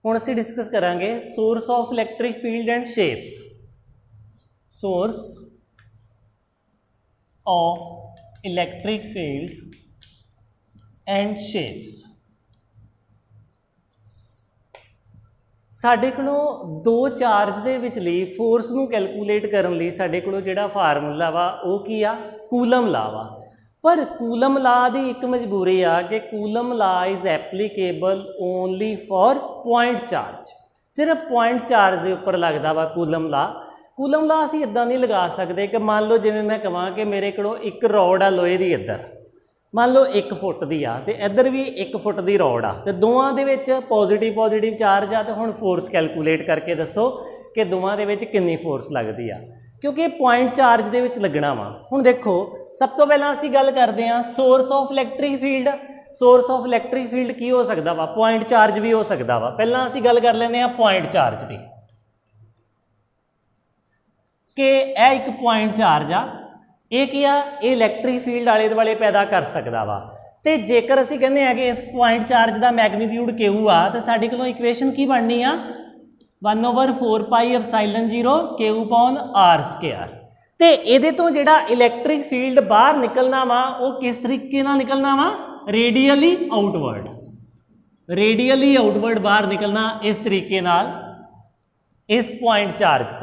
हुण असीं डिस्कस करांगे source of electric field and shapes. Source of electric field and shapes. साडे कोलों दो चार्ज दे विचली फोर्स नूं कैलकुलेट करन लई साडे कोलों जिहड़ा फार्मूला वा वो की आ, कूलम ला वा। पर कूलम ला दी एक मजबूरी आ कि Coulomb law is applicable only for point charge. सिर्फ पॉइंट चार्ज के उपर लगता वा कूलम ला। कूलम ला असीं इदां नहीं लगा सकते कि मान लो जिवें मैं कहां कि मेरे कोलों एक रॉड आ लोहे की, इधर मान लो 1 फुट की आ ते इधर भी 1 फुट की रॉड आ, ते दोवां दे विच पॉजिटिव चार्ज आ। तो हुण फोर्स कैलकुलेट करके दसो कि दोवां दे विच कितनी फोर्स लगती आ, क्योंकि पॉइंट चार्ज दे विच लगना वा। हुण देखो सब तो पहलां असीं गल करते हैं source of electric field. Source of electric field की हो सकता वा, पॉइंट चार्ज भी हो सकता वा। पहलां असीं गल कर लैंदे हां पॉइंट चार्ज की कि यह एक पॉइंट चार्ज आ, ये की आ, ये इलैक्ट्रिक फील्ड आले दुआले पैदा कर सकता वा। तो जेकर असीं कहंदे हां कि इस पॉइंट चार्ज का मैगनीट्यूड क्यू आ, तो साडे कोलों इक्वेशन की बननी आ 1/4 pi epsilon 0 Q upon R square. तो ये तो जिहड़ा इलैक्ट्रिक फील्ड बाहर निकलना वा वो किस तरीके नाल निकलना वा, रेडियली आउटवर्ड। रेडियली आउटवर्ड बाहर निकलना इस तरीके नाल इस पॉइंट चार्ज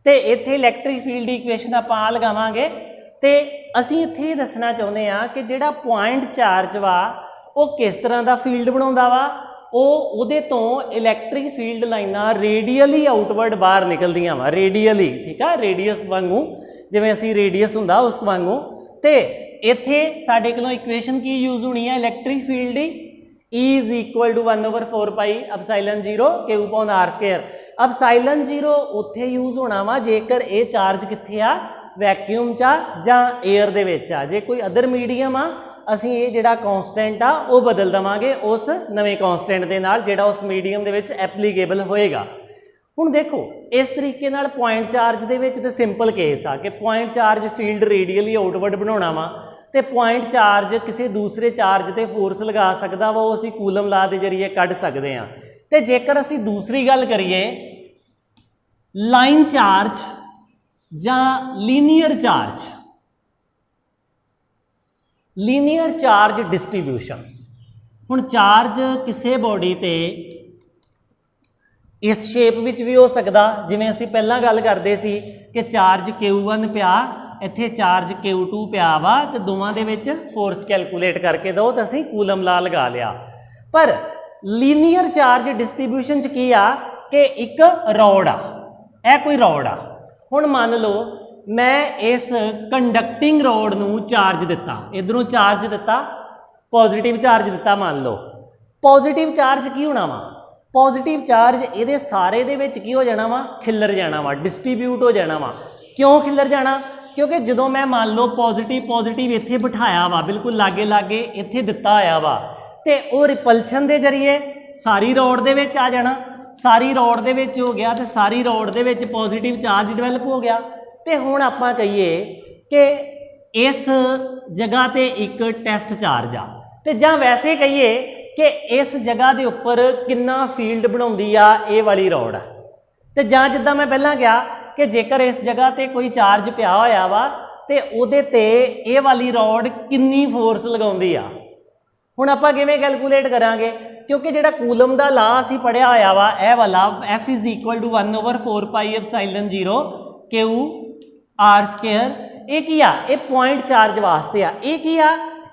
तो इत्थे इलैक्ट्रिक फील्ड की इक्वेशन आपां लगावांगे। तो असीं इत्थे दसना चाहुंदे हां कि जिहड़ा पॉइंट चार्ज वा वो किस तरह का फील्ड बनाउंदा वा। ਉਹਦੇ ਤੋਂ इलैक्ट्रिक फील्ड लाइनां रेडियली आउटवर्ड बाहर निकलदियां वा, रेडियली, ठीक है, रेडियस वांगू जिवें असीं रेडियस हुंदा उस वांगू। तो इत्थे साडे कोलों इक्वेशन की यूज होनी है इलैक्ट्रिक फील्ड दी, E is equal to 1/4 pi epsilon 0 Q upon R square. Epsilon 0 उत्थे यूज होना वा जेकर ये चार्ज कित्थे आ, वैक्यूम चा जां एयर दे विच आ। जे कोई अदर मीडियम आ असीं ये जिहड़ा कॉन्सटेंट आ वो बदल देवांगे उस नवें कॉन्सटेंट दे नाल जिहड़ा उस मीडियम दे विच एप्लीकेबल होएगा। हुण देखो इस तरीके नाल पॉइंट चार्ज दे विच ते सिंपल केस आ कि point charge field radially outward बनाउणा वा, तो पॉइंट चार्ज किसी दूसरे चार्ज ते फोर्स लगा सकदा वा, वो असीं कूलम ला दे जरिए कढ सकदे हां। ते जेकर असीं दूसरी गल करिए लाइन चार्ज जां linear charge, linear charge distribution. हुण चार्ज किसी बॉडी ते इस शेप विच भी हो सकता, जिवें असीं पहलां गल करदे सी कि चार्ज Q1 पिया, इत्थे चार्ज Q2 पिया वा, ते दोवां दे विच फोर्स कैलकुलेट करके दो तो असीं कूलम ला लगा लिया। पर लीनियर चार्ज डिस्ट्रीब्यूशन च की आ कि एक रॉड आ, यह कोई रॉड आ। हुण मान लो मैं इस कंडक्टिंग रॉड नूं चार्ज दिता, इधरों चार्ज दिता, पॉजिटिव चार्ज दिता, मान लो पॉजिटिव चार्ज की होना वा, पॉजिटिव चार्ज ये सारे दे विच की हो जाना वा, खिलर जाना वा, डिस्ट्रीब्यूट हो जाना वा। क्यों खिलर जाना, क्योंकि जो मैं मान लो पॉजिटिव इत्थे बिठाया वा, बिल्कुल लागे लागे इत्थे दिता होया वा, तो वह रिपल्शन के जरिए सारी रॉड दे विच आ जाना, सारी रॉड दे विच हो गया, तो सारी रॉड दे विच पॉजिटिव चार्ज डिवेलप हो गया। तो हुण आपां कहिए कि इस जगह ते एक टेस्ट चार्ज आ, तो जां वैसे कहिए कि इस जगह के उपर कितना फील्ड बनाउंदी आ ये वाली रॉड। तो जां जिद्दां मैं पहलां कहा कि जेकर इस जगह ते कोई चार्ज पिया होया वा ते उहदे ते ये वाली रॉड कितनी फोर्स लगाउंदी आ। हुण आपां किवें कैलकुलेट करांगे, क्योंकि जिहड़ा कूलम दा ला असीं पढ़िया होया वा, यह वाला F is equal to 1/4 pi epsilon 0 Q R square. ये की आ, ये पॉइंट चार्ज वास्ते आ, ये की आ,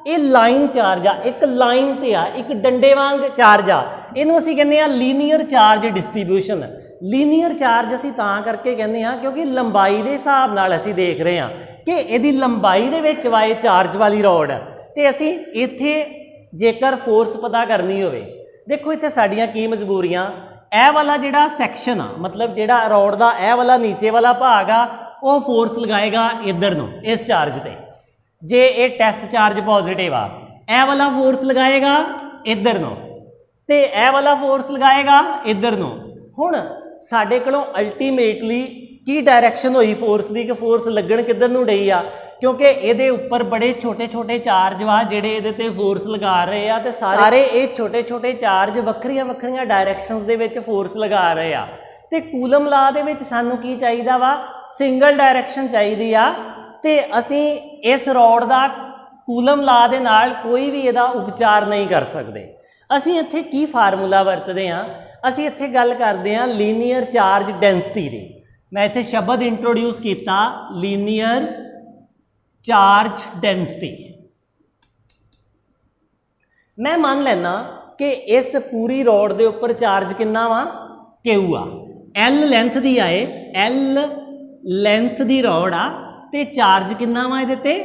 ये लाइन चार्ज आ, एक लाइन ते आ, एक डंडे वांग चार्ज आ। इहनूं असीं कहंदे आ linear charge distribution. Linear charge असीं तां करके कहंदे आ क्योंकि लंबाई के हिसाब नाल असीं देख रहे हां कि इहदी लंबाई दे विच वा इह चार्ज वाली रॉड, ते असीं इत्थे जेकर फोर्स पता करनी होवे, देखो इत्थे साडीआं की मजबूरियां, यह वाला जिहड़ा सैक्शन आ, मतलब जिहड़ा रॉड दा यह वाला नीचे वाला भाग आ, वो फोर्स लगाएगा इधर नूं इस चार्ज ते। जे ये टेस्ट चार्ज पॉजिटिव आ, यह वाला फोर्स लगाएगा इधर नूं, ते यह वाला फोर्स लगाएगा इधर नूं। हुण साडे कोलों अल्टीमेटली की डायरैक्शन हुई फोर्स की, कि फोर्स लगन किधर नूं डई आ, क्योंकि ये उपर बड़े छोटे छोटे चार्ज वा जिहड़े ये फोर्स लगा रहे आ ते सारे ये छोटे छोटे चार्ज वक्रियां वक्रियां डायरैक्शनस दे विच फोर्स लगा रहे आ ते कूलम ला दे विच सानू की चाहिदा वा सिंगल डायरैक्शन चाहिदी आ ते असीं इस रॉड दा कूलम ला दे नाल कोई भी इहदा उपचार नहीं कर सकते। असीं इत्थे की फार्मूला वरतदे हां, असीं इत्थे गल करदे हां लीनियर चार्ज डेंसिटी दी। मैं इत्थे शब्द इंट्रोड्यूस किया लीनियर चार्ज डेंसिटी। मैं मान लेना कि इस पूरी रॉड के उपर चार्ज कितना वा क्यू आ, एल लेंथ दी आए, एल लेंथ दी रॉड आ ते चार्ज कितना वा इहदे ते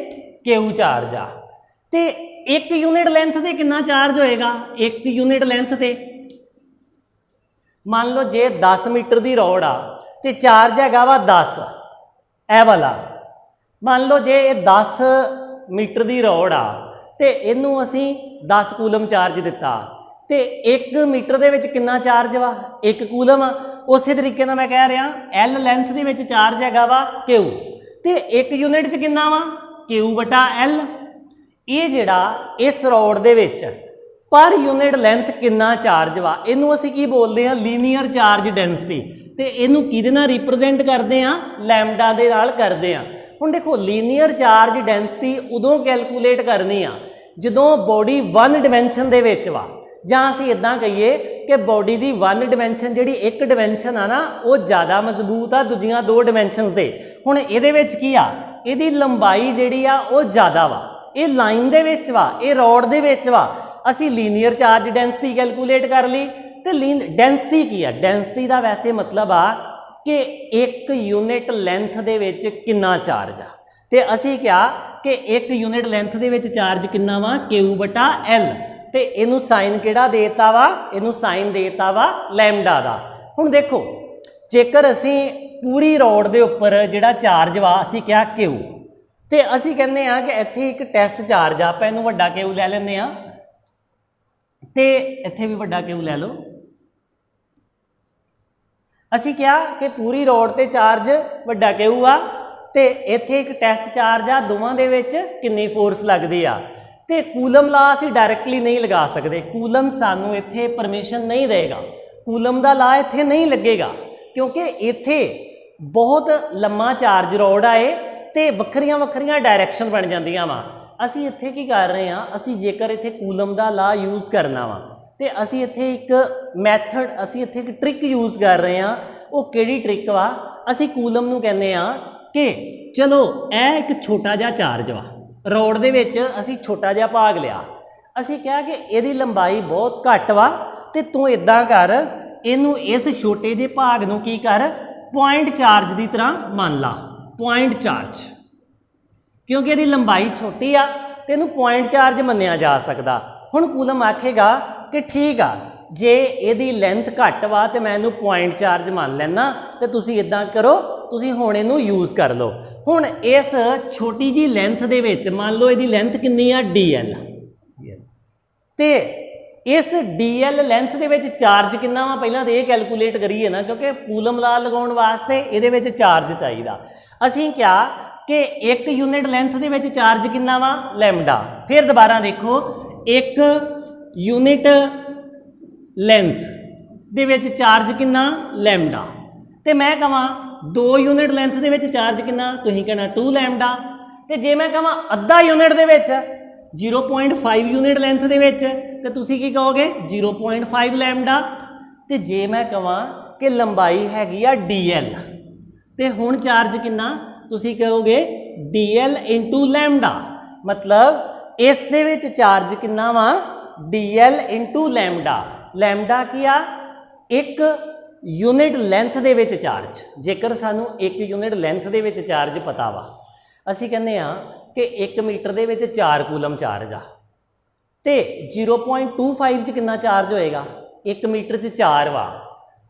क्यू चार्ज आ ते एक यूनिट लेंथ ते कितना चार्ज होएगा, एक यूनिट लेंथ ते मान लो जे 10 मीटर की रॉड आ ते चार्ज हैगा वा 10 ए वाला। मान लो जे 10 मीटर की रॉड आ ते इनू असी 10 कूलम चार्ज दिता ते 1 मीटर दे विच कितना चार्ज वा 1 कूलम आ। उस तरीके नाल मैं कह रहा एल लेंथ दे विच चार्ज हैगा वा क्यू ते 1 यूनिट च कितना वा क्यू बटा एल। ये जिहड़ा इस रॉड दे विच पर यूनिट लेंथ कितना चार्ज वा इनू असी की बोलते हैं लीनियर चार्ज डेंसिटी ते इनू किहदे नाल रिप्रजेंट करते हैं लैम्डा दे नाल करते हैं। हुण देखो लीनियर चार्ज डेंसिटी उदों कैलकुलेट करनी आ जदों बॉडी 1 डिमेंशन दे विच वा जां असीं इदां कहिए कि बॉडी दी 1 डिमेंशन जिहड़ी 1 डिमेंशन आ ना वो ज़्यादा मजबूत आ दूजियां 2 डिमेंशनस दे। हुण इहदे विच की आ इहदी लंबाई जिहड़ी आ वो ज़्यादा वा, ये लाइन दे विच वा, ये रॉड दे विच वा। असीं लीनियर चार्ज डेंसिटी कैलकुलेट कर ली तो डेंसिटी की है, डेंसिटी का वैसे मतलब आ कि 1 यूनिट लेंथ दे विच कितना चार्ज आ ते असीं क्या कि 1 यूनिट लेंथ दे विच चार्ज कितना वा क्यू बटा एल ते इनू साइन किहड़ा देता वा, इनू साइन देता वा लैम्डा दा। हुण देखो जेकर असीं पूरी रॉड दे उपर जिहड़ा चार्ज वा असीं क्या क्यू ते असीं कहने आ कि इत्थे एक टेस्ट चार्ज आ, आपां इहनू वड्डा क्यू लै लैंदे आ ते इत्थे भी वड्डा क्यू लै लो। असी क्या कि पूरी रॉड ते चार्ज वड्डा क्यू आ ते इत्थे एक टेस्ट चार्ज आ, दोवां दे विच कितनी फोर्स लगदी आ ते कूलम ला असी डायरैक्टली नहीं लगा सकते, कूलम सानू इत्थे परमिशन नहीं देगा, कूलम दा ला इत्थे नहीं लगेगा क्योंकि इत्थे बहुत लम्मा चार्ज रॉड आए ते वक्रियां वक्रियां डायरैक्शन बन जांदियां वा। असी इत्थे की कर रहे हां, असी जेकर इत्थे कूलम दा ला यूज़ करना वा ते असी इत्थे एक मैथड असी इत्थे एक ट्रिक यूज़ कर रहे हैं। वो किहड़ी ट्रिक वा, असी कूलम नूं कहने आ कि चलो ए एक छोटा जिहा चार्ज वा रॉड दे विच असी छोटा जिहा भाग लिया, असी कहा कि इहदी लंबाई बहुत घट वा ते तू इदां कर इनू इस छोटे जे भाग नूं की कर पॉइंट चार्ज की तरह मान ला, पॉइंट चार्ज क्योंकि इहदी लंबाई छोटी आ ते इनू पॉइंट चार्ज मन्निया जा सकदा। हुण कूलम आखेगा कि ठीक आ जे इहदी लेंथ घट वा तो मैं इनू पॉइंट चार्ज मान लैना तो तुसी इदां करो तुसी हुण इनू यूज़ कर लो। हुण इस छोटी जी लेंथ दे विच मान लो इहदी लेंथ कितनी आ DL ते इस DL लेंथ दे विच चार्ज कितना वा पहलां तो ये कैलकुलेट करिए ना क्योंकि कूलम ला लगाउण वास्ते इहदे विच चार्ज चाहिदा। असीं क्या कि 1 यूनिट लेंथ दे विच चार्ज कितना वा लैम्डा। फिर दोबारा देखो 1 यूनिट लेंथ दे विच चार्ज कितना लैम्डा ते मैं कहां 2 यूनिट लेंथ दे विच चार्ज कितना तुसीं कहना 2 लैम्डा ते जे मैं कहां अद्धा यूनिट दे विच 0.5 यूनिट लेंथ दे विच ते तुसीं की कहोगे 0.5 लैम्डा ते जे मैं कहां कि लंबाई हैगी आ DL ते हुण चार्ज कितना तुसीं कहोगे DL इंटू लैम्डा मतलब इस दे विच चार्ज कितना वा DL इंटू लैम्डा। लैम्डा की आ 1 यूनिट लेंथ दे विच चार्ज, जेकर सानू 1 यूनिट लेंथ दे विच चार्ज पता वा असी कहने आ कि 1 मीटर दे विच 4 कूलम चार्ज आ ते 0.25 च कितना चार्ज होएगा 1 मीटर च 4 वा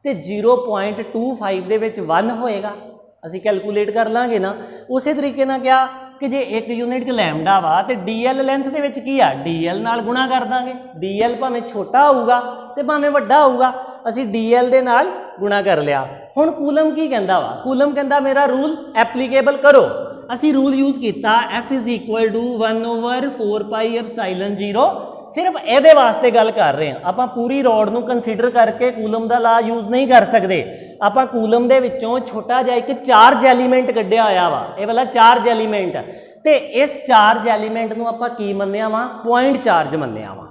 ते 0.25 दे विच 1 होएगा। असी कैलकुलेट कर लांगे ना उस तरीके ना क्या कि जे 1 यूनिट च लैम्डा वा तो DL लेंथ दे विच की आ DL नाल गुणा कर दांगे। DL भावें छोटा होऊगा ते भावें वड्डा होऊगा, असी DL दे नाल गुणा कर लिया। हुण कूलम की कहंदा वा, कूलम कहंदा मेरा रूल एप्लीकेबल करो। ਅਸੀਂ रूल यूज़ किया F is equal to 1/4 pi epsilon 0 सिर्फ ये वास्ते गल कर रहे हैं। आप पूरी रॉड को कंसीडर करके कूलम का ला यूज़ नहीं कर सकते। आप कूलम के विचों छोटा जिहा एक चार्ज एलीमेंट कढ़िया होया वा, ये वाला चार्ज एलीमेंट, तो इस चार्ज एलीमेंट को आप की मन्निया वा, पॉइंट चार्ज मन्निया वा।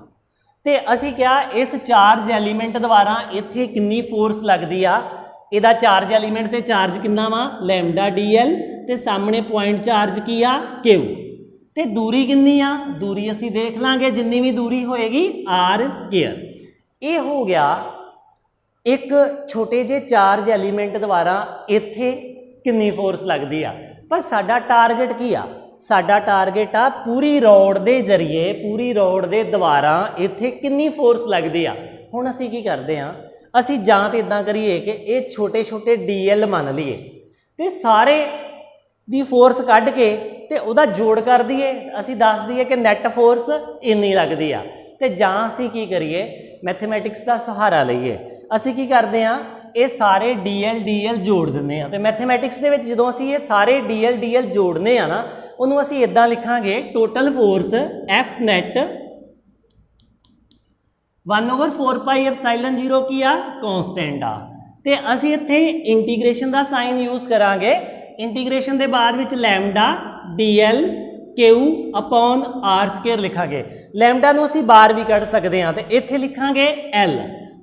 तो असी क्या इस चार्ज एलीमेंट द्वारा इत्थे कितनी फोर्स लगती आ, इहदा चार्ज एलीमेंट ते चार्ज कितना वा लैम्डा DL, ते सामने पॉइंट चार्ज की आ Q, ते दूरी कितनी आ, दूरी असी देख लांगे जिन्नी भी दूरी होएगी R²। ये हो गया एक छोटे जे चार्ज एलीमेंट द्वारा इत्थे कितनी फोर्स लगती आ। पर साडा टारगेट की आ, साडा टारगेट आ पूरी रॉड दे जरिए, पूरी रॉड दे द्वारा इत्थे कितनी फोर्स लगती आ। हुण असी की करते हैं, असी जां तो इदां करिए कि ये छोटे छोटे DL मान लीए तो सारे दी फोर्स कढ़ के ते उहदा जोड़ कर दीए, असी दस दीए कि नैट फोर्स इन्नी लगती आ। तो जां असी की करिए मैथमैटिक्स का सहारा लईए, असी की करते हैं ये सारे DL जोड़ दिंदे आ। तो मैथमैटिक्स दे विच जदों असी ये सारे DL जोड़ने आ ना, उन्होंने असी इदां लिखांगे total force F net 1/4 pi epsilon 0 की आ कॉन्सटेंट आ। तो असी इत्थे इंटीग्रेशन का साइन यूज़ करांगे, इंटीग्रेशन के बाद विच lambda DL Q upon R² लिखांगे। लैम्डा नूं असी बार भी कढ़ सकते हैं, तो इत्थे लिखांगे L।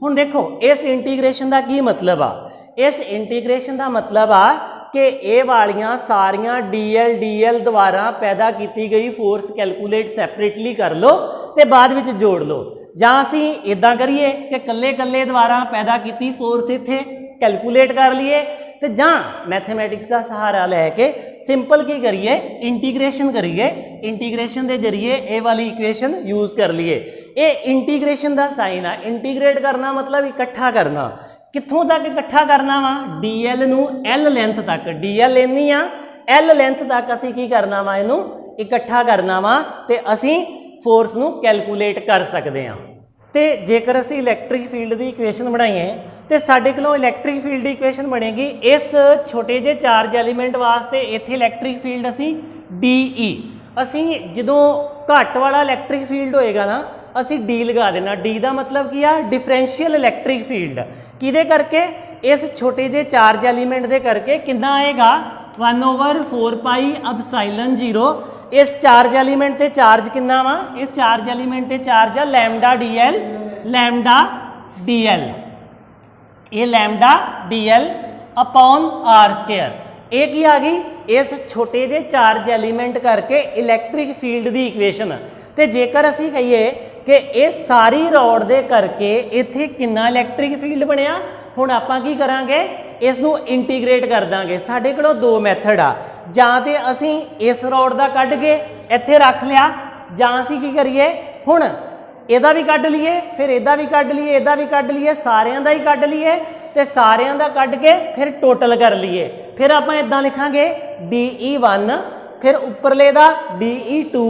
हुण देखो इस इंटीग्रेशन का की मतलब आ, इस इंटीग्रेशन का मतलब आ कि ये वालियां सारियां DL द्वारा पैदा की गई फोर्स कैलकुलेट सैपरेटली कर लो तो बाद विच जोड़ लो, जां असी इदां करिए कि कल्ले कल्ले द्वारा पैदा की फोर्स इत्थे कैलकुलेट कर लीए, तो जां मैथमैटिक्स का सहारा लैके सिंपल की करिए इंटीग्रेशन करिए, इंटीग्रेशन के जरिए ये वाली इक्वेशन यूज़ कर लीए। ये इंटीग्रेशन का साइन आ, इंटीग्रेट करना मतलब इकट्ठा करना, कित्थों तक इकट्ठा करना वा DL नूं L लेंथ तक, DL इन्नी आ L लेंथ तक असी की करना वा इनू इकट्ठा करना वा, तो असी फोर्स नूं कैलकुलेट कर सकते हैं। तो जेकर असी इलैक्ट्रिक फील्ड की इक्वेशन बनाइए तो साडे कोलों इलैक्ट्रिक फील्ड की इक्वेशन बनेगी इस छोटे जे चार्ज एलीमेंट वास्ते इत्थे इलैक्ट्रिक फील्ड असी DE, असी जदों घट वाला इलैक्ट्रिक फील्ड होएगा ना असी D लगा देना। D का मतलब की आ डिफरेंशियल इलैक्ट्रिक फील्ड, किहदे करके इस छोटे जे चार्ज एलीमेंट दे करके कितना आएगा 1/4 पाई एप्सिलॉन 0। इस चार्ज एलीमेंट ते चार्ज कितना वा, इस चार्ज एलीमेंट ते चार्ज आ लैम्डा DL, ये लैम्डा DL अपॉन R²। ये की आ गई इस छोटे जे चार्ज एलीमेंट करके इलैक्ट्रिक फील्ड की इक्वेशन। तो जेकर असी कहिए कि ये सारी रॉड दे करके इत्थे कितना इलैक्ट्रिक फील्ड बनया, हुण आपां की करांगे इसनूं इंटीग्रेट कर दांगे। साडे कोलों दो मैथड आ, जां ते असी इस रॉड दा कढ के इत्थे रख लिया, जां असी की करिए हुण इहदा भी कढ लीए, फिर इहदा भी कढ लीए, इहदा भी कढ लीए, सारियां दा ही कढ लीए ते सारियां दा कढ के फिर टोटल कर लीए। फिर आपां इदां लिखांगे DE1, फिर उपरले दा DE2,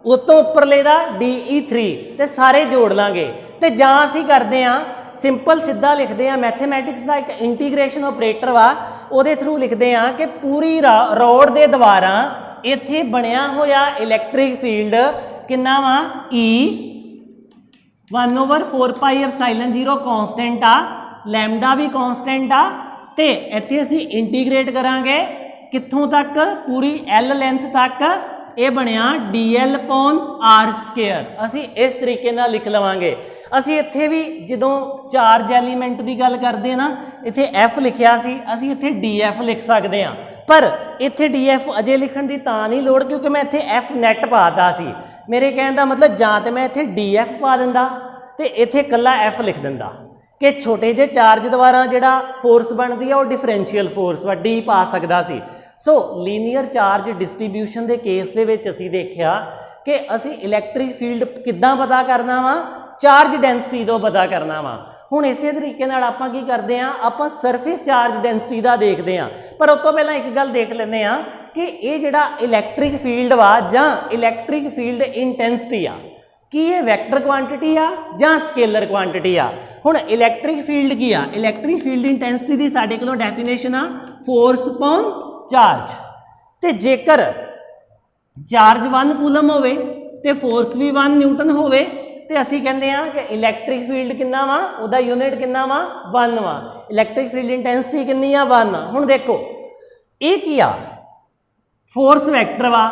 उतों उपरले दा DE3, ते सारे जोड़ लांगे। तो जां असी करदे आ सिंपल सीधा लिखते हैं, मैथमैटिक्स का एक इंटीग्रेशन ऑपरेटर वा उहदे थ्रू लिखते हैं कि पूरी रॉड के द्वारा इत्थे बनया होया इलैक्ट्रिक फील्ड कितना वा E 1/4 पाई एप्सिलॉन 0 कॉन्सटेंट आ, लैम्डा भी कॉन्सटेंट आ, ते इत्थे असी इंटीग्रेट करांगे कित्थों तक पूरी L लेंथ तक, ये बनया DL अपॉन R²। असी इस तरीके नाल लिख लवांगे। असी इत्थे भी जदों चार्ज एलीमेंट की गल करते ना इत्थे F लिखिया सी, असी इत्थे DF लिख सकते हैं, पर इत्थे DF अजे लिखण दी तां नहीं लोड़ क्योंकि मैं इत्थे F नैट पाता सी। मेरे कहण दा मतलब जां ते मैं इत्थे DF पा दिंदा ते इत्थे कल्ला F लिख दिंदा कि छोटे जे चार्ज द्वारा जिहड़ा फोर्स बनदी है वो डिफरेंशियल फोर्स वा D पा सकदा सी। सो लीनियर चार्ज डिस्ट्रीब्यूशन के केस दे विच असी देखिया कि असी इलैक्ट्रिक फील्ड किद्दां पता करना वा, चार्ज डेंसिटी तो पता करना वा। हुण इसे तरीके नाल आपां की करदे आं, आपां सरफेस चार्ज डेंसिटी दा देखदे आं, पर उस तों पहलां एक गल देख लैंदे आं कि ये जिहड़ा इलैक्ट्रिक फील्ड वा जां इलैक्ट्रिक फील्ड इंटेंसिटी आ कि ये वैक्टर क्वांटिटी आ जां स्केलर क्वांटिटी आ। हुण इलैक्ट्रिक फील्ड की आ, इलैक्ट्रिक फील्ड इंटेंसिटी की साडे कोलों डेफिनेशन आ फोर्स अपॉन चार्ज। ਤੇ ਜੇਕਰ ਚਾਰਜ 1 ਕੂਲਮ ਹੋਵੇ ਤੇ ਫੋਰਸ ਵੀ 1 ਨਿਊਟਨ ਹੋਵੇ ਤੇ ਅਸੀਂ ਕਹਿੰਦੇ ਆ ਕਿ ਇਲੈਕਟ੍ਰਿਕ ਫੀਲਡ ਕਿੰਨਾ ਵਾ, ਉਹਦਾ ਯੂਨਿਟ ਕਿੰਨਾ ਵਾ, 1 ਵਾ। ਇਲੈਕਟ੍ਰਿਕ ਫੀਲਡ ਇੰਟੈਂਸਿਟੀ ਕਿੰਨੀ ਆ, 1 ਆ। ਹੁਣ ਦੇਖੋ ਇਹ ਕੀ ਆ, ਫੋਰਸ ਵੈਕਟਰ ਵਾ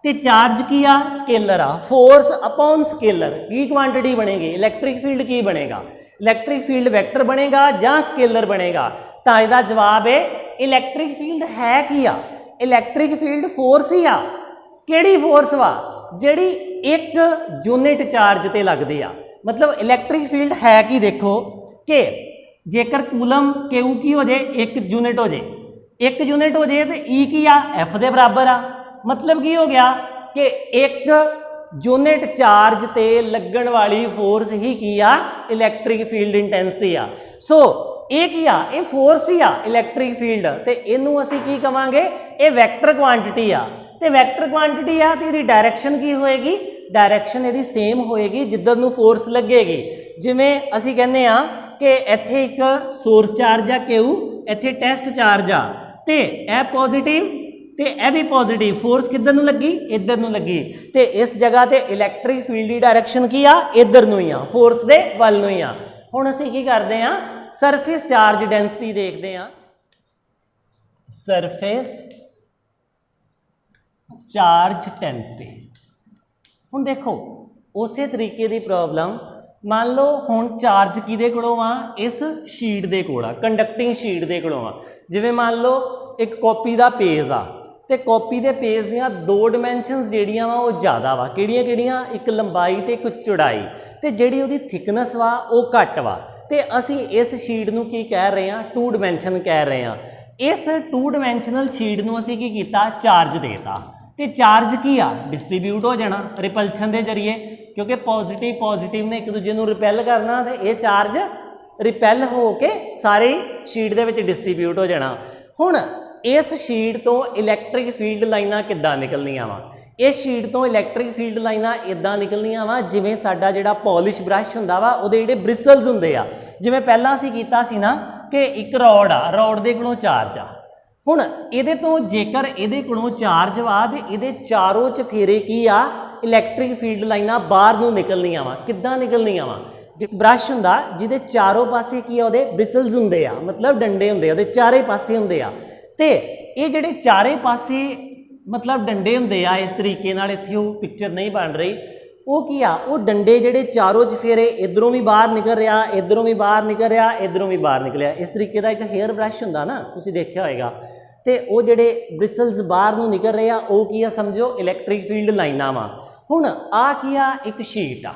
ਤੇ ਚਾਰਜ ਕੀ ਆ, ਸਕੇਲਰ ਆ। ਫੋਰਸ ਅਪਨ ਸਕੇਲਰ ਕੀ ਕੁਆਂਟੀਟੀ ਬਣੇਗੀ, ਇਲੈਕਟ੍ਰਿਕ ਫੀਲਡ ਕੀ ਬਣੇਗਾ, ਇਲੈਕਟ੍ਰਿਕ ਫੀਲਡ ਵੈਕਟਰ ਬਣੇਗਾ ਜਾਂ ਸਕੇਲਰ ਬਣੇਗਾ। ਤਾਂ ਇਹਦਾ ਜਵਾਬ ਹੈ ਇਲੈਕਟ੍ਰਿਕ ਫੀਲਡ ਹੈ ਕੀ ਆ, ਇਲੈਕਟ੍ਰਿਕ ਫੀਲਡ ਫੋਰਸ ਹੀ ਆ। ਕਿਹੜੀ ਫੋਰਸ ਵਾ, ਜਿਹੜੀ ਇੱਕ ਯੂਨਿਟ ਚਾਰਜ ਤੇ ਲੱਗਦੀ ਆ। ਮਤਲਬ ਇਲੈਕਟ੍ਰਿਕ ਫੀਲਡ ਹੈ ਕੀ, ਦੇਖੋ ਕਿ ਜੇਕਰ ਕੂਲਮ ਕਿਊ ਕੀ ਹੋ ਜੇ, 1 ਯੂਨਿਟ ਹੋ ਜੇ, 1 ਯੂਨਿਟ ਹੋ ਜੇ ਤੇ E ਕੀ ਆ, F ਦੇ ਬਰਾਬਰ ਆ। ਮਤਲਬ ਕੀ ਹੋ ਗਿਆ ਕਿ 1 ਯੂਨਿਟ ਚਾਰਜ ਤੇ ਲੱਗਣ ਵਾਲੀ ਫੋਰਸ ਹੀ ਕੀ ਆ, ਇਲੈਕਟ੍ਰਿਕ ਫੀਲਡ ਇੰਟੈਂਸਿਟੀ ਆ। ਸੋ ਇਹ ਕੀ ਆ, ਇਹ ਫੋਰਸ ਹੀ ਆ ਇਲੈਕਟ੍ਰਿਕ ਫੀਲਡ, ਤੇ ਇਹਨੂੰ ਅਸੀਂ ਕੀ ਕਵਾਂਗੇ, ਇਹ ਵੈਕਟਰ ਕੁਆਂਟੀਟੀ ਆ। ਤੇ ਵੈਕਟਰ ਕੁਆਂਟੀਟੀ ਆ ਤੇ ਇਹਦੀ ਡਾਇਰੈਕਸ਼ਨ ਕੀ ਹੋਏਗੀ, ਡਾਇਰੈਕਸ਼ਨ ਇਹਦੀ ਸੇਮ ਹੋਏਗੀ ਜਿੱਧਰ ਨੂੰ ਫੋਰਸ ਲੱਗੇਗੀ। ਜਿਵੇਂ ਅਸੀਂ ਕਹਿੰਦੇ ਆ ਕਿ ਇੱਥੇ ਇੱਕ ਸੋਰਸ ਚਾਰਜ ਆ ਕਿਊ, ਇੱਥੇ ਟੈਸਟ ਚਾਰਜ ਆ ਤੇ ਇਹ ਪੋਜ਼ਿਟਿਵ ਤੇ ਇਹ ਵੀ ਪੋਜ਼ਿਟਿਵ, ਫੋਰਸ ਕਿੱਧਰ ਨੂੰ ਲੱਗੀ, ਇੱਧਰ ਨੂੰ ਲੱਗੀ। ਤੇ ਇਸ ਜਗ੍ਹਾ ਤੇ ਇਲੈਕਟ੍ਰਿਕ ਫੀਲਡ ਦੀ ਡਾਇਰੈਕਸ਼ਨ ਕੀ ਆ, ਇੱਧਰ ਨੂੰ ਹੀ ਆ, ਫੋਰਸ ਦੇ ਵੱਲ ਨੂੰ ਹੀ ਆ। ਹੁਣ ਅਸੀਂ ਕੀ ਕਰਦੇ ਆ, ਸਰਫੇਸ ਚਾਰਜ ਡੈਂਸਿਟੀ ਦੇਖਦੇ ਆ। Surface charge density. ਹੁਣ ਦੇਖੋ ਉਸੇ ਤਰੀਕੇ ਦੀ ਪ੍ਰੋਬਲਮ, ਮੰਨ ਲਓ ਹੁਣ ਚਾਰਜ ਕਿਹਦੇ ਕੋਲੋਂ ਆ, ਇਸ ਸ਼ੀਟ ਦੇ ਕੋਲ ਆ, ਕੰਡਕਟਿੰਗ ਸ਼ੀਟ ਦੇ ਕੋਲੋਂ ਆ। ਜਿਵੇਂ ਮੰਨ ਲਓ ਇੱਕ ਕਾਪੀ ਦਾ ਪੇਜ ਆ ਤੇ ਕਾਪੀ ਦੇ ਪੇਜ ਦੀਆਂ 2 ਡਾਈਮੈਂਸ਼ਨਸ ਜਿਹੜੀਆਂ ਵਾ ਉਹ ਜ਼ਿਆਦਾ ਵਾ। ਕਿਹੜੀਆਂ ਕਿਹੜੀਆਂ, ਇੱਕ ਲੰਬਾਈ ਤੇ ਇੱਕ ਚੌੜਾਈ, ਤੇ ਜਿਹੜੀ ਉਹਦੀ ਥਿਕਨੈਸ ਵਾ ਉਹ ਘੱਟ ਵਾ। ਤੇ ਅਸੀਂ ਇਸ ਸ਼ੀਟ ਨੂੰ ਕੀ ਕਹਿ ਰਹੇ ਹਾਂ, 2 ਡਾਈਮੈਂਸ਼ਨ ਕਹਿ ਰਹੇ ਹਾਂ। ਇਸ 2 ਡਾਈਮੈਂਸ਼ਨਲ ਸ਼ੀਟ ਨੂੰ ਅਸੀਂ ਕੀ ਕੀਤਾ, ਚਾਰਜ ਦੇਤਾ। ਤੇ ਚਾਰਜ ਕੀ ਆ, ਡਿਸਟ੍ਰੀਬਿਊਟ ਹੋ ਜਾਣਾ ਰਿਪਲਸ਼ਨ ਦੇ ਜ਼ਰੀਏ, ਕਿਉਂਕਿ ਪੋਜ਼ਿਟਿਵ ਨੇ ਇੱਕ ਦੂਜੇ ਨੂੰ ਰਿਪੈਲ ਕਰਨਾ ਤੇ ਇਹ ਚਾਰਜ ਰਿਪੈਲ ਹੋ ਕੇ ਸਾਰੀ ਸ਼ੀਟ ਦੇ ਵਿੱਚ ਡਿਸਟ੍ਰੀਬਿਊਟ ਹੋ ਜਾਣਾ। ਹੁਣ ਇਸ ਸ਼ੀਟ ਤੋਂ ਇਲੈਕਟ੍ਰਿਕ ਫੀਲਡ ਲਾਈਨਾਂ ਕਿੱਦਾਂ ਨਿਕਲਣੀਆਂ ਵਾ, ਇਸ ਸ਼ੀਟ ਤੋਂ ਇਲੈਕਟ੍ਰਿਕ ਫੀਲਡ ਲਾਈਨਾਂ ਇਦਾਂ ਨਿਕਲਣੀਆਂ ਵਾ ਜਿਵੇਂ ਸਾਡਾ ਜਿਹੜਾ ਪੋਲਿਸ਼ ਬ੍ਰਸ਼ ਹੁੰਦਾ ਵਾ ਉਹਦੇ ਜਿਹੜੇ ਬ੍ਰਿਸਲਸ ਹੁੰਦੇ ਆ। ਜਿਵੇਂ ਪਹਿਲਾਂ ਅਸੀਂ ਕੀਤਾ ਸੀ ਨਾ ਕਿ ਇੱਕ ਰੋਡ ਆ, ਰੋਡ ਦੇ ਕੋਲੋਂ ਚਾਰਜ ਆ। ਹੁਣ ਇਹਦੇ ਤੋਂ ਜੇਕਰ ਇਹਦੇ ਕੋਲੋਂ ਚਾਰਜ ਵਾ ਤੇ ਇਹਦੇ ਚਾਰੋਂ ਚਫੇਰੇ ਕੀ ਆ, ਇਲੈਕਟ੍ਰਿਕ ਫੀਲਡ ਲਾਈਨਾਂ ਬਾਹਰ ਨੂੰ ਨਿਕਲਣੀਆਂ ਵਾ। ਕਿੱਦਾਂ ਨਿਕਲਣੀਆਂ ਵਾ, ਜੇ ਬ੍ਰਸ਼ ਹੁੰਦਾ ਜਿਹਦੇ ਚਾਰੋਂ ਪਾਸੇ ਕੀ ਆ, ਉਹਦੇ ਬ੍ਰਿਸਲਸ ਹੁੰਦੇ ਆ, ਮਤਲਬ ਡੰਡੇ ਹੁੰਦੇ ਆ, ਉਹਦੇ ਚਾਰੇ ਪਾਸੇ ਹੁੰਦੇ ਆ। ਤੇ ਇਹ ਜਿਹੜੇ ਚਾਰੇ ਪਾਸੇ ਮਤਲਬ ਡੰਡੇ ਹੁੰਦੇ ਆ, ਇਸ ਤਰੀਕੇ ਨਾਲ ਇੱਥੇ ਉਹ ਪਿਕਚਰ ਨਹੀਂ ਬਣ ਰਹੀ, ਉਹ ਕੀ ਆ, ਉਹ ਡੰਡੇ ਜਿਹੜੇ ਚਾਰੋਂ ਚਫੇਰੇ ਇਧਰੋਂ ਵੀ ਬਾਹਰ ਨਿਕਲ ਰਿਹਾ, ਇਧਰੋਂ ਵੀ ਬਾਹਰ ਨਿਕਲ ਰਿਹਾ, ਇਧਰੋਂ ਵੀ ਬਾਹਰ ਨਿਕਲਿਆ। ਇਸ ਤਰੀਕੇ ਦਾ ਇੱਕ ਹੇਅਰ ਬ੍ਰਸ਼ ਹੁੰਦਾ ਨਾ, ਤੁਸੀਂ ਦੇਖਿਆ ਹੋਏਗਾ। ਤੇ ਉਹ ਜਿਹੜੇ ਬ੍ਰਿਸਲਸ ਬਾਹਰ ਨੂੰ ਨਿਕਲ ਰਹੇ ਆ ਉਹ ਕੀ ਆ, ਸਮਝੋ ਇਲੈਕਟ੍ਰਿਕ ਫੀਲਡ ਲਾਈਨਾਂ ਵਾ। ਹੁਣ ਆ ਕੀ ਆ, ਇੱਕ ਸ਼ੀਟ ਆ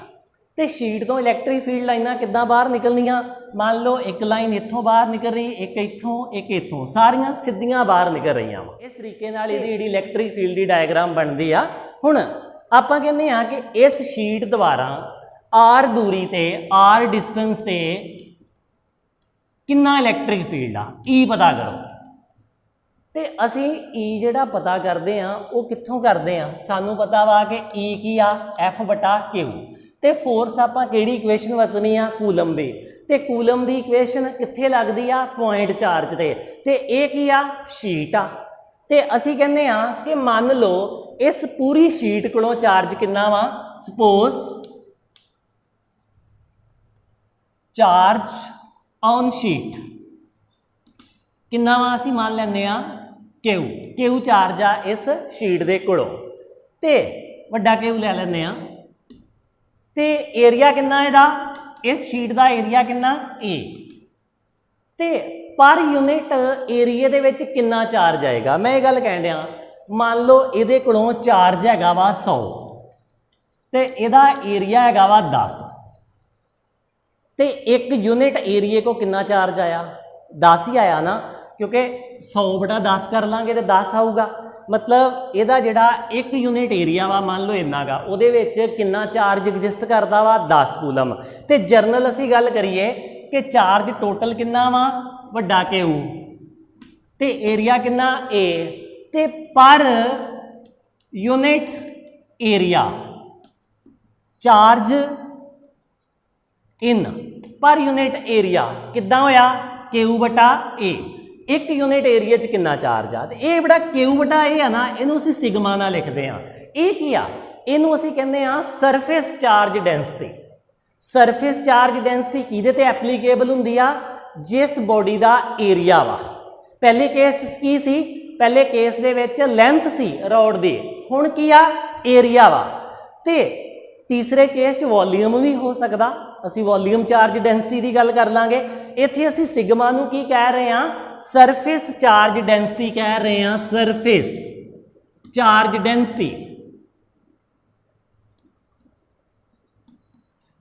ਤੇ ਸ਼ੀਟ ਤੋਂ ਇਲੈਕਟ੍ਰਿਕ ਫੀਲਡ ਲਾਈਨਾਂ ਕਿੱਦਾਂ ਬਾਹਰ ਨਿਕਲਣੀਆਂ, ਮੰਨ ਲਓ ਇੱਕ ਲਾਈਨ ਇੱਥੋਂ ਬਾਹਰ ਨਿਕਲ ਰਹੀ, ਇੱਕ ਇੱਥੋਂ, ਸਾਰੀਆਂ ਸਿੱਧੀਆਂ ਬਾਹਰ ਨਿਕਲ ਰਹੀਆਂ ਵਾ। ਇਸ ਤਰੀਕੇ ਨਾਲ ਇਹਦੀ ਜਿਹੜੀ ਇਲੈਕਟ੍ਰਿਕ ਫੀਲਡ ਦੀ ਡਾਇਗਰਾਮ ਬਣਦੀ ਆ। ਹੁਣ ਆਪਾਂ ਕਹਿੰਦੇ ਆ ਕਿ ਇਸ ਸ਼ੀਟ ਦੁਆਰਾ r ਦੂਰੀ ਤੇ, r ਡਿਸਟੈਂਸ ਤੇ ਕਿੰਨਾ ਇਲੈਕਟ੍ਰਿਕ ਫੀਲਡ ਆ, E ਪਤਾ ਕਰੋ। ਤੇ ਅਸੀਂ E ਜਿਹੜਾ ਪਤਾ ਕਰਦੇ ਆ ਉਹ ਕਿੱਥੋਂ ਕਰਦੇ ਆ, ਸਾਨੂੰ ਪਤਾ ਵਾ ਕਿ E ਕੀ ਆ, F/Q। ਤੇ ਫੋਰਸ ਆਪਾਂ ਕਿਹੜੀ ਇਕੁਏਸ਼ਨ ਵਰਤਣੀ ਆ, ਕੂਲਮ ਦੀ। ਤੇ ਕੂਲਮ ਦੀ ਇਕੁਏਸ਼ਨ ਕਿੱਥੇ ਲੱਗਦੀ ਆ, ਪੁਆਇੰਟ ਚਾਰਜ ਤੇ ਇਹ ਕੀ ਆ, ਸ਼ੀਟ ਆ। ਤੇ ਅਸੀਂ ਕਹਿੰਦੇ ਆ ਕਿ ਮੰਨ ਲਓ ਇਸ ਪੂਰੀ ਸ਼ੀਟ ਕੋਲੋਂ ਚਾਰਜ ਕਿੰਨਾ ਵਾ, ਸਪੋਜ਼ ਚਾਰਜ ਔਨ ਸ਼ੀਟ ਕਿੰਨਾ ਵਾ, ਅਸੀਂ ਮੰਨ ਲੈਂਦੇ ਆ Q ਚਾਰਜ ਆ ਇਸ ਸ਼ੀਟ ਦੇ ਕੋਲੋਂ। ਤੇ ਵੱਡਾ Q ਲੈ ਲੈਂਦੇ ਆ। ਤੇ ਏਰੀਆ ਕਿੰਨਾ ਇਹਦਾ, ਇਸ ਸ਼ੀਟ ਦਾ ਏਰੀਆ ਕਿੰਨਾ, A। ਤੇ ਪਰ ਯੂਨਿਟ ਏਰੀਏ ਦੇ ਵਿੱਚ ਕਿੰਨਾ ਚਾਰਜ ਆਏਗਾ, ਮੈਂ ਇਹ ਗੱਲ ਕਹਿਣ ਡਿਆ। ਮੰਨ ਲਓ ਇਹਦੇ ਕੋਲੋਂ ਚਾਰਜ ਹੈਗਾ ਵਾ 100 ਤੇ ਇਹਦਾ ਏਰੀਆ ਹੈਗਾ ਵਾ 10 ਤੇ 1 ਯੂਨਿਟ ਏਰੀਏ ਕੋ ਕਿੰਨਾ ਚਾਰਜ ਆਇਆ, 10 ਹੀ ਆਇਆ ਨਾ, ਕਿਉਂਕਿ 100/10 ਕਰ ਲਾਂਗੇ ਤੇ 10 ਆਊਗਾ। ਮਤਲਬ ਇਹਦਾ ਜਿਹੜਾ 1 ਯੂਨਿਟ ਏਰੀਆ ਵਾ, ਮੰਨ ਲਓ ਇੰਨਾ ਗਾ, ਉਹਦੇ ਵਿੱਚ ਕਿੰਨਾ ਚਾਰਜ ਐਗਜ਼ਿਸਟ ਕਰਦਾ ਵਾ, 10 ਕੂਲਮ। ਤੇ ਜਰਨਲ ਅਸੀਂ ਗੱਲ ਕਰੀਏ ਕਿ ਚਾਰਜ ਟੋਟਲ ਕਿੰਨਾ ਵਾ, ਵੱਡਾ Q ਤੇ ਏਰੀਆ ਕਿੰਨਾ, A। ਤੇ ਪਰ ਯੂਨਿਟ ਏਰੀਆ ਚਾਰਜ ਇਨ ਪਰ ਯੂਨਿਟ ਏਰੀਆ ਕਿੱਦਾਂ ਹੋਇਆ, Q/A। एक यूनिट एरिया च कितना चार्ज आ। तो ये बड़ा क्यू बटा ए है ना, इनू असीं सिग्मा नाल लिखते हैं। ये की आ, इनू असीं कहते हैं surface charge density. Surface charge density किहदे ते एप्लीकेबल हुंदी आ, जिस बॉडी का एरिया वा। पहले केस च की सी, पहले केस दे विच लेंथ सी रॉड दी, हुण की आ एरिया वा। ते तीसरे केस च वॉल्यूम भी हो सकदा, असी वॉल्यूम चार्ज डेंसिटी की गल कर लांगे। इत्थे असी सिग्मा नू की कह रहे हैं, सरफेस चार्ज डेंसिटी कह रहे हैं, surface charge density.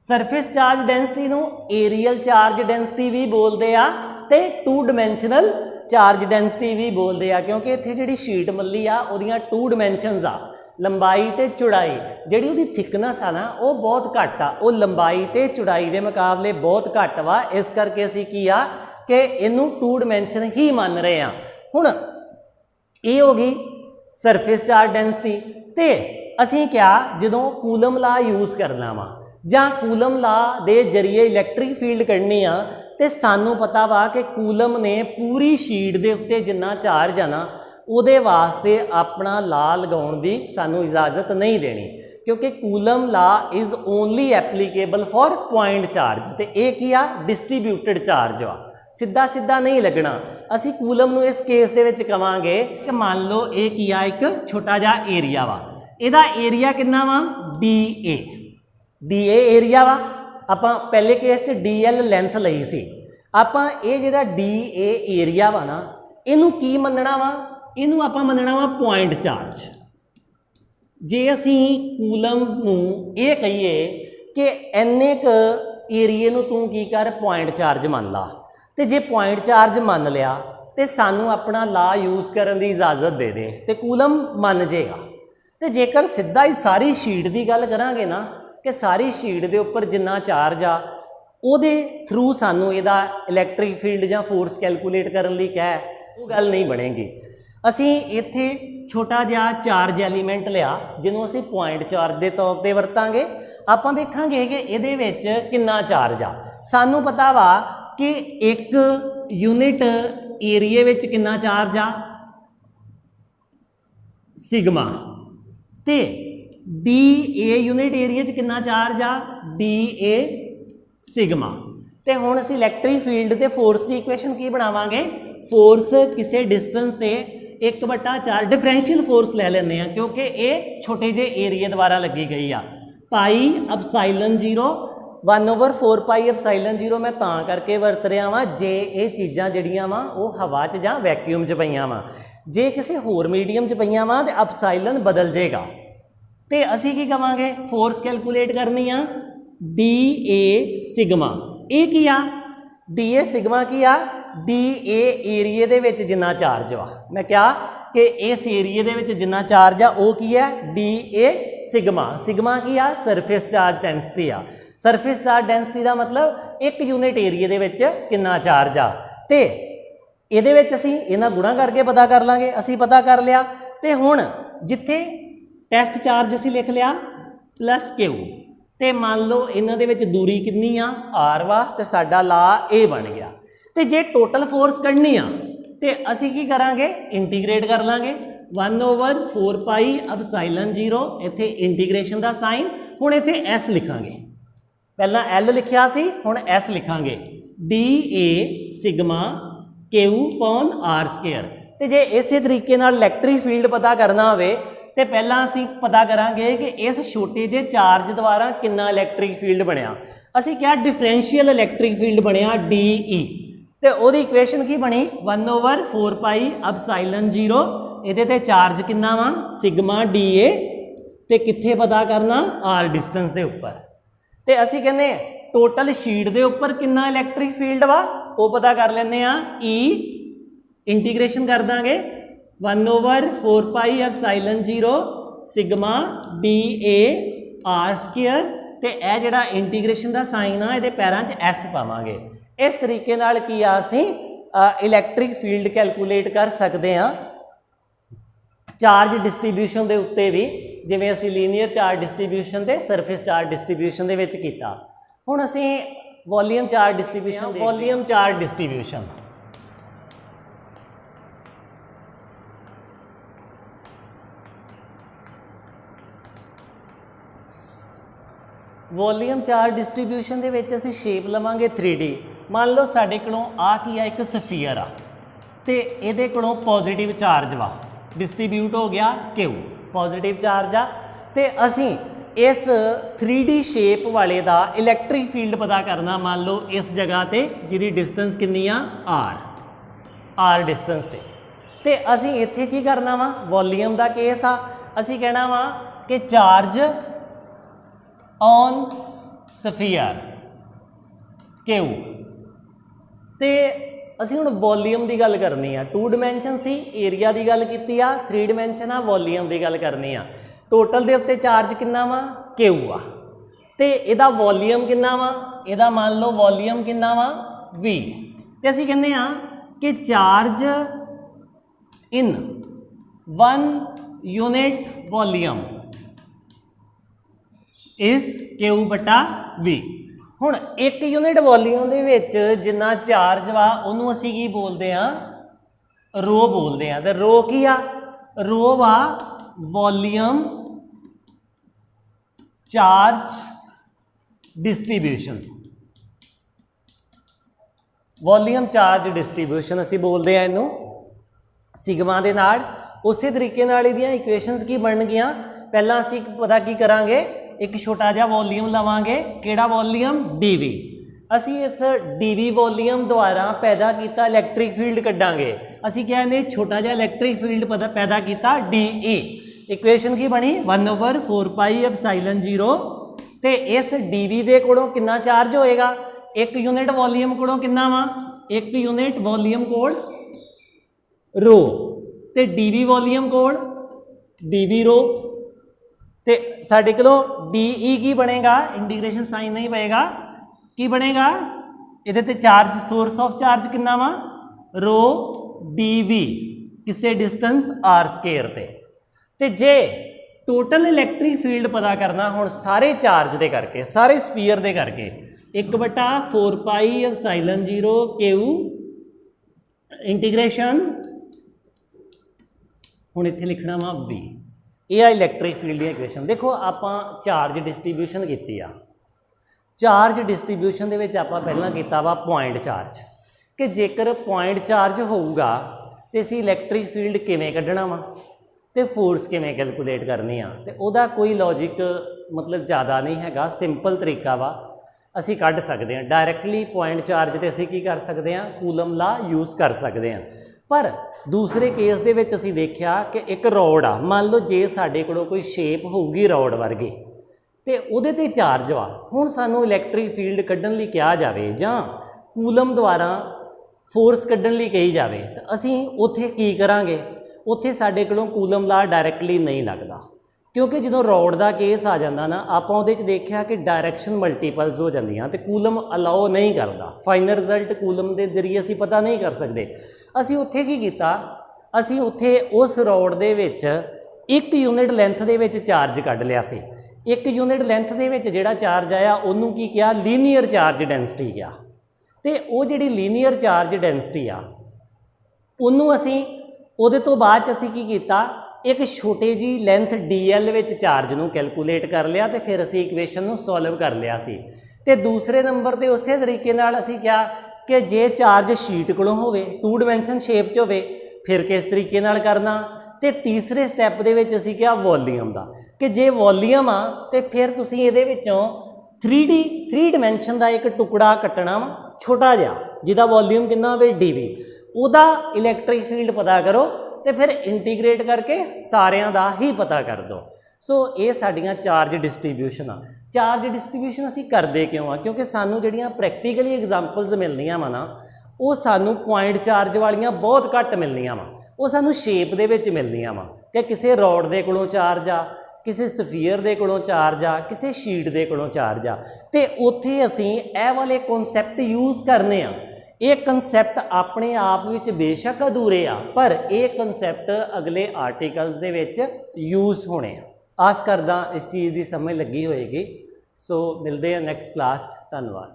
Surface charge density नू एरियल चार्ज डेंसिटी भी बोलते आ ते टू डिमेंशनल चार्ज डेंसिटी भी बोलते आ, क्योंकि इत्थे जिहड़ी शीट मल्ली आ उहदियां टू डिमेंशनस आ, लंबाई ते चौड़ाई। जिहड़ी उहदी थिकनेस आ ना वो बहुत घट आ, वो लंबाई ते चौड़ाई के मुकाबले बहुत घट वा। इस करके असी की आ कि इनू टू डिमेंशन ही मान रहे हैं। हुण ये हो गई सरफेस चार्ज डेंसिटी। ते असी क्या जदों कूलम ला यूज़ करना वा जां कूलम ला दे जरिए इलैक्ट्रिक फील्ड कढ़नी आ, ते सानू पता वा कि कूलम ने पूरी शीट दे उत्ते जिन्ना चार्ज है ना उहदे वास्ते अपना ला लगाउण दी सानू इजाजत नहीं देनी, क्योंकि Coulomb law is only applicable for point charge. ते ये की आ डिस्ट्रीब्यूटेड चार्ज वा, सीधा सीधा नहीं लगना। असी कूलम नू इस केस दे विच कवांगे कि मान लो ये की आ एक छोटा जिहा एरिया वा, इहदा एरिया कितना वा D A. D A area वा, आपां पहले केस च डी एल लेंथ लई सी, आपां ये जिहड़ा डी ए एरिया वा ना इनू की मनना वा, इनू आपां मनना वा पॉइंट चार्ज। जे असी कूलम नू ये कहिए कि इन्ने क एरिए नू तू की कर पॉइंट चार्ज मान ला, ते जे पॉइंट चार्ज मान लिया तो सानू अपना ला यूज़ करने की इजाजत दे दे तो कूलम मान जाएगा। तो जेकर सीधा ही सारी शीट की गल करांगे ना कि सारी शीट के उपर जिन्ना चार्ज आ उहदे थ्रू सानू इहदा इलैक्ट्रिक फील्ड जां फोर्स कैलकुलेट करने लई कह, वो गल नहीं बनेगी। असी इत्थे छोटा जिहा चार्ज एलीमेंट लिया जिन्हों असी पॉइंट चार्ज के तौर पर वरतांगे। आपां वेखांगे कि इहदे विच कितना चार्ज आ। सानू पता वा कि एक यूनिट एरिए विच कितना चार्ज आ सिग्मा, ते डी ए यूनिट एरिए च कितना चार्ज आ डी ए सिग्मा। ते हुण असीं इलैक्ट्रिक फील्ड ते फोर्स की इक्वेशन की बनावांगे, फोर्स किसी डिस्टेंस से 1/4 डिफरेंशियल फोर्स ले लेने हैं, क्योंकि ये छोटे जे एरिए द्वारा लगी गई आ। पाई एप्सिलॉन 0 1/4 पाई एप्सिलॉन 0 मैं तां करके वरत रहा वां जे ये चीज़ां जिहड़ियां वा वो हवा च जां वैक्यूम च पईयां वा। जे किसी होर मीडियम च पईयां वा तो एप्सिलॉन बदल जाएगा। तो असी की कहांगे फोर्स कैलकुलेट करनी आ डी ए सिग्मा। ये की आ डी ए सिग्मा की आ डी ए एरिए दे विच जिन्ना चार्ज वा, मैं क्या कि इस एरिए दे विच जिन्ना चार्ज आ वो की है डी ए सिग्मा। सिग्मा की आ सरफेस चार्ज डेंसिटी आ। सरफेस चार्ज डेंसिटी का मतलब एक यूनिट एरिए दे विच कितना चार्ज आ। ते इहदे विच असीं इन्हां गुणा करके पता कर लांगे। असीं पता कर लिया ते हुण जिथे टेस्ट चार्ज असीं लिख लिया प्लस क्यू, ते मान लो इन्हां दे विच दूरी कितनी आ आर वा, ते साडा ला ए बन गया। ते जे टोटल फोर्स कढ़नी आ ते असीं की करांगे इंटीग्रेट कर लांगे 1/4 पाई एप्सिलॉन 0, इत्थे इंटीग्रेशन का साइन। हुण इत्थे एस लिखांगे, पहला एल लिखिया सी हुण एस लिखांगे D A sigma Q upon R square. ते जे इसे तरीके नाल इलैक्ट्रिक फील्ड पता करना होवे तो पहला असीं पता करांगे कि इस छोटे जे चार्ज द्वारा कितना इलैक्ट्रिक फील्ड बनया। असीं क्या डिफरेंशियल इलैक्ट्रिक फील्ड बनया डी ई, तो वो इक्वेशन की बनी 1/4 पाई एप्सिलॉन 0, इहदे ते चार्ज कितना वा सिग्मा डी ए, ते कित्थे पता करना आर डिस्टेंस के उपर। तो असीं कहने टोटल शीट के उपर कितना इलैक्ट्रिक फील्ड वा वो पता कर लेने ई, इंटीग्रेशन कर देंगे 1/4 pi epsilon 0 sigma D A R square, तो यह जिहड़ा इंटीग्रेशन का साइन आ ये पैरों च एस पावांगे। इस तरीके नाल की असीं इलैक्ट्रिक फील्ड कैलकुलेट कर सकते हैं चार्ज डिस्ट्रीब्यूशन के उत्ते भी, जिवें असीं लीनियर चार्ज डिस्ट्रीब्यूशन ते सरफेस चार्ज डिस्ट्रीब्यूशन दे विच कीता। हुण असीं volume charge distribution volume charge distribution ਦੇ ਵਿੱਚ ਅਸੀਂ ਸ਼ੇਪ ਲਵਾਂਗੇ 3D। ਮੰਨ ਲਓ ਸਾਡੇ ਕੋਲੋਂ ਆ ਕੀ ਆ, ਇੱਕ ਸਫੀਅਰ ਆ ਤੇ ਇਹਦੇ ਕੋਲੋਂ ਪੋਜ਼ਿਟਿਵ ਚਾਰਜ ਵਾ, ਡਿਸਟ੍ਰੀਬਿਊਟ ਹੋ ਗਿਆ Q, ਪੋਜ਼ਿਟਿਵ ਚਾਰਜ ਆ ਤੇ ਅਸੀਂ इस 3D शेप वाले दा इलैक्ट्रिक फील्ड पता करना। मान लो इस जगह ते जिहदी डिस्टेंस कितनी आ R डिस्टेंस ते असी इत्थे की करना वा, वॉल्यूम दा केस आ, असी कहना वा कि चार्ज ऑन स्फीयर Q ते असी हुण वॉल्यूम की गल करनी आ। 2 डिमेंशन सी, एरिया की गल कीती आ, 3 डिमेंशन आ, वॉल्यूम की गल करनी आ। टोटल के उत्ते चार्ज कितना वा, Q आ ते इहदा वॉल्यूम कितना वा, इहदा मान लो वॉल्यूम कितना वा V ते असीं कहने आ कि charge in 1 unit volume is Q बटा V। हुण 1 यूनिट वॉल्यूम दे विच जिन्ना चार्ज वा उहनूं असीं की बोलदे आ, रो बोलदे आ। ते रो की आ, रो वा volume charge distribution, volume charge distribution असी बोलते हैं इनू सिग्मा दे नाल। उस तरीके नाल इहदियां इक्वेशनस की बन गईयां। पहला असी पता की करांगे, एक छोटा जिहा वॉल्यूम लवांगे, किहड़ा वॉल्यूम DV। असी इस DV वॉल्यूम द्वारा पैदा किया इलैक्ट्रिक फील्ड कड्डांगे। असी क्या ने छोटा जिहा इलैक्ट्रिक फील्ड पैदा किया DE। इक्वेशन की बनी 1/4 पाई एप्सिलॉन 0 ते इस DV दे कोलों कितना चार्ज होएगा, 1 यूनिट वॉल्यूम कोलों कितना वा, 1 यूनिट वॉल्यूम कोल रो ते DV वॉल्यूम कोल DV रो ते साडे कोलों DE की बनेगा, इंटीग्रेशन साइन नहीं पएगा, की बनेगा इहदे ते चार्ज, सोर्स ऑफ चार्ज कितना वा, रो DV किसे डिस्टेंस R² ते जे टोटल इलैक्ट्रिक फील्ड पता करना हुण सारे चार्ज दे करके, सारे स्फीयर दे करके 1/4 पाई एप्सिलॉन 0 Q इंटीग्रेशन हुण इत्थे लिखना वा V। यह इलैक्ट्रिक फील्ड की इक्वेशन। देखो आपां चार्ज डिस्ट्रीब्यूशन कीती आ। चार्ज डिस्ट्रीब्यूशन दे विच आपां पहलां कीता वा पॉइंट चार्ज, कि जेकर पॉइंट चार्ज होऊगा ते असीं इलैक्ट्रिक फील्ड किवें कढना वा ते फोर्स किवें कैलकुलेट करनी आ। ते उहदा कोई लॉजिक मतलब ज़्यादा नहीं हैगा, सिंपल तरीका वा, असीं कढ सकते हैं डायरैक्टली पॉइंट चार्ज ते असीं की कर सकते हैं, कूलम ला यूज़ कर सकते हैं। पर दूसरे केस दे विच असीं देखिया कि एक रॉड आ, मान लो जे साडे कोलों कोई शेप होगी रॉड वर्गी ते उहदे ते चार्ज वा, हुण सानूं इलैक्ट्रिक फील्ड कढण लई कहा जावे जां कूलम द्वारा फोर्स कढण लई कही जावे तां असीं उत्थे की करांगे, उत्थे साडे कोलों कूलम ला डायरैक्टली नहीं लगदा, क्योंकि जो रॉड का केस आ जाता ना, आपां उहदे च देखिया कि डायरैक्शन मल्टीपल्स हो जांदियां ते कूलम अलाओ नहीं करता। फाइनल रिजल्ट कूलम के जरिए असीं पता नहीं कर सकते। असीं उत्थे की कीता, असीं उत्थे उस रॉड दे विच 1 यूनिट लेंथ दे विच चार्ज कढ लिया सी। 1 यूनिट लेंथ दे विच जिहड़ा चार्ज आया उहनूं की किया, लीनियर चार्ज डेंसिटी किया। ते वो जिहड़ी लीनियर चार्ज डेंसिटी आ उहनूं असीं उहदे तो बाद असीं की कीता, एक छोटे जी लेंथ DL विच चार्ज नूं कैलकुलेट कर लिया ते फिर असीं इक्वेशन नूं सॉल्व कर लिया सी। ते दूसरे नंबर ते उस तरीके नाल असीं क्या कि जे चार्ज शीट कोलों होवे, 2 डिमेंशन शेप च होवे, फिर किस तरीके नाल करना। ते तीसरे स्टैप दे विच असीं क्या वॉल्यूम दा, कि जे वॉल्यूम आ ते फिर तुसीं इहदे विचों 3 डिमेंशन का एक टुकड़ा कट्टना वा छोटा जिहा, जिहदा वॉल्यूम कितना होवे DV, उहदा इलैक्ट्रिक फील्ड पता करो तो फिर इंटीग्रेट करके सारिਆਂ ਦਾ ही पता कर दो। सो ये साड़ियाँ चार्ज डिस्ट्रीब्यूशन आ। चार्ज डिस्ट्रीब्यूशन असी करते क्यों आ, क्योंकि सानू जिहड़ियां प्रैक्टिकली एग्जाम्पल्स मिलनियां वा ना, वो सानू पॉइंट चार्ज वालियां बहुत घट मिलनियां वा, वो सानू शेप दे विच मिलनियां वा कि किसी रॉड दे कोलों चार्ज आ, किसी सफीयर दे कोलों चार्ज आ, किसी शीट दे कोलों चार्ज आ, ते उत्थे असीं इह वाले कॉन्सैप्ट यूज़ करने आ। ये कंसैप्ट अपने आप विच बेशक अधूरे आ, पर यह कंसैप्ट अगले आर्टिकल्स दे विच यूज़ होने आ। आस करदा इस चीज़ की समझ लगी होएगी। सो मिलते हैं नैक्सट क्लास। धन्यवाद।